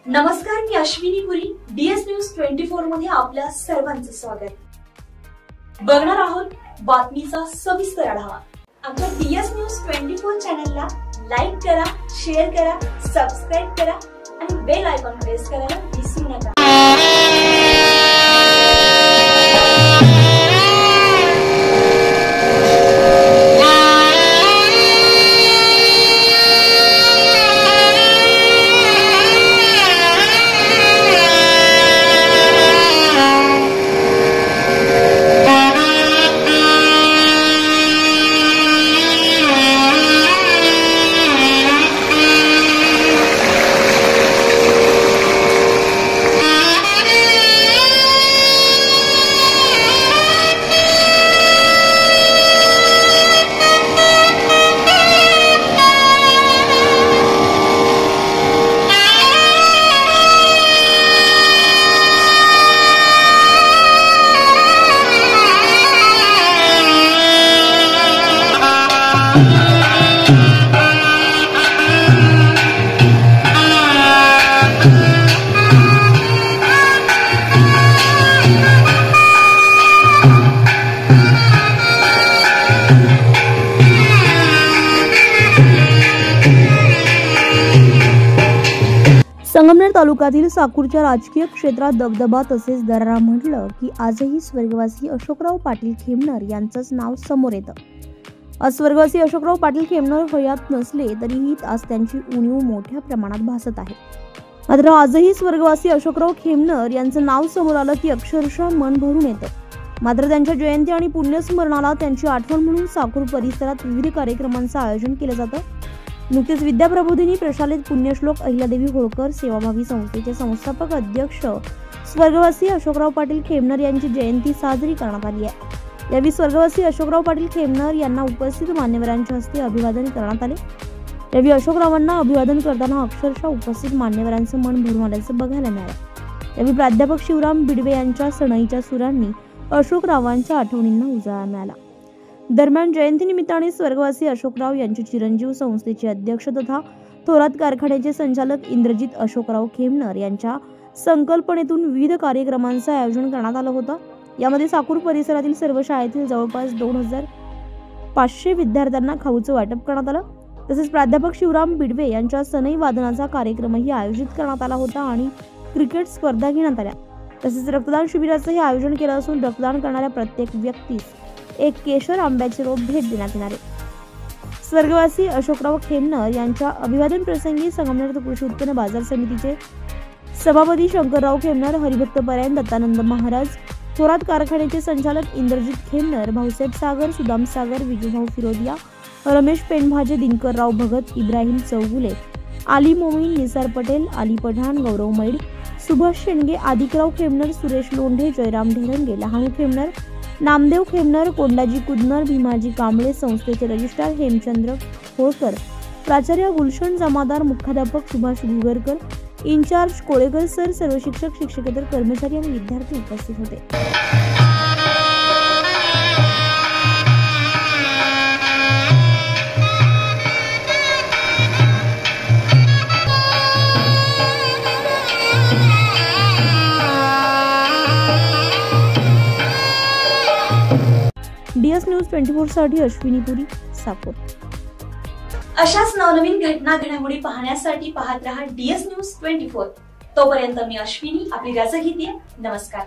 नमस्कार, मी अश्विनी पुरी. DS news 24 मध्ये आपल्या सर्वांचं स्वागत. बघणार आहोत बातमीचा सविस्तर आढावा. आमच्या डीएस न्यूज 24 चॅनलला लाईक करा, शेअर करा, सबस्क्राइब करा आणि बेल आयकॉन प्रेस करायला विसरू नका. संगमनेर तालुक्यातील साकूरच्या राजकीय क्षेत्रात दबदबा तसेच दरारा म्हटलं की आजही स्वर्गवासी अशोकराव पाटील खेमनर यांचंच नाव समोर येतं. आज स्वर्गवासी अशोकराव पाटील खेमनर हयात नसले तरीही आज त्यांची उणीव मोठ्या प्रमाणात भासत आहे. मात्र आजही स्वर्गवासी अशोकराव खेमनर यांचं नाव समोर आलं की अक्षरशः मन भरून येतं. मात्र त्यांच्या जयंती आणि पुण्यस्मरणाला त्यांची आठवण म्हणून साकूर परिसरात विविध कार्यक्रमांचं आयोजन केलं जातं. नुकतेच विद्याप्रबोधिनी प्रशालेत पुण्यश्लोक अहिल्यादेवी होळकर सेवाभावी संस्थेचे संस्थापक अध्यक्ष स्वर्गवासी अशोकराव पाटील खेमनर यांची जयंती साजरी करण्यात आली आहे. यावेळी स्वर्गवासी अशोकराव पाटील खेमनर यांना उपस्थित मान्यवरांच्या हस्ते अभिवादन करण्यात आले. यावेळी अशोकरावांना अभिवादन करताना अक्षरशः उपस्थित मान्यवरांचं मन भरून आल्याचं बघायला मिळालं. यावेळी प्राध्यापक शिवराम बिडवे यांच्या सनईच्या सुरांनी अशोकरावांच्या आठवणींना उजाळा मिळाला. दरम्यान जयंतीनिमित्ताने स्वर्गवासी अशोकराव यांचे चिरंजीव संस्थेचे अध्यक्ष तथा थोरात कारखान्याचे संचालक इंद्रजित अशोकराव खेमनर यांच्या संकल्पनेतून विविध कार्यक्रमांचं आयोजन करण्यात आलं होतं. यामध्ये साकूर परिसरातील सर्व शाळेतील जवळपास 2500 विद्यार्थ्यांना खाऊचं वाटप करण्यात आलं. तसेच प्राध्यापक शिवराम बिडवे यांच्या सनई वादनाचा कार्यक्रमही आयोजित करण्यात आला होता आणि क्रिकेट स्पर्धा घेण्यात आल्या. तसेच रक्तदान शिबिराचंही आयोजन केलं असून रक्तदान करणाऱ्या प्रत्येक व्यक्तीस एक केशर आंब्याचे रोप भेट देण्यात येणार आहे. स्वर्गवासी अशोकराव खेमनर यांच्या अभिवादन प्रसंगी संगमनेर कृषी उत्पन्न बाजार समितीचे सभापती शंकरराव खेमनर, हरिभक्तपरायण दत्तानंद महाराज, थोरात कारखान्याचे संचालक इंद्रजित खेमनर, भाऊसाहेब सागर, सुदाम सागर, विजूभाऊ फिरोदिया, रमेश पेनभाजे, दिनकरराव भगत, इब्राहिम चौगुले, आली मोमीन, निसार पटेल, आली पठाण, गौरव मैड, सुभाष शेंडगे, आदिकराव खेमनर, सुरेश लोंढे, जयराम ढेरंगे, लहानू खेमनर, नामदेव खेमनर, कोंडाजी कुदनर, भीमाजी कांबळे, संस्थेचे रजिस्ट्रार हेमचंद्र होळकर, प्राचार्य गुलशन जमादार, मुख्याध्यापक सुभाष गुगरकर, इन्चार्ज कोळेकर सर, सर्व शिक्षक, शिक्षकेतर कर्मचारी आणि विद्यार्थी उपस्थित होते. डीएस न्यूज 24 साठी अश्विनी पुरी, साकूर. अशाच नवनवीन घडामोडी पाहण्यासाठी पाहत रहा डीएस न्यूज 24. तोपर्यंत मी अश्विनी आपली रजा घेते. नमस्कार.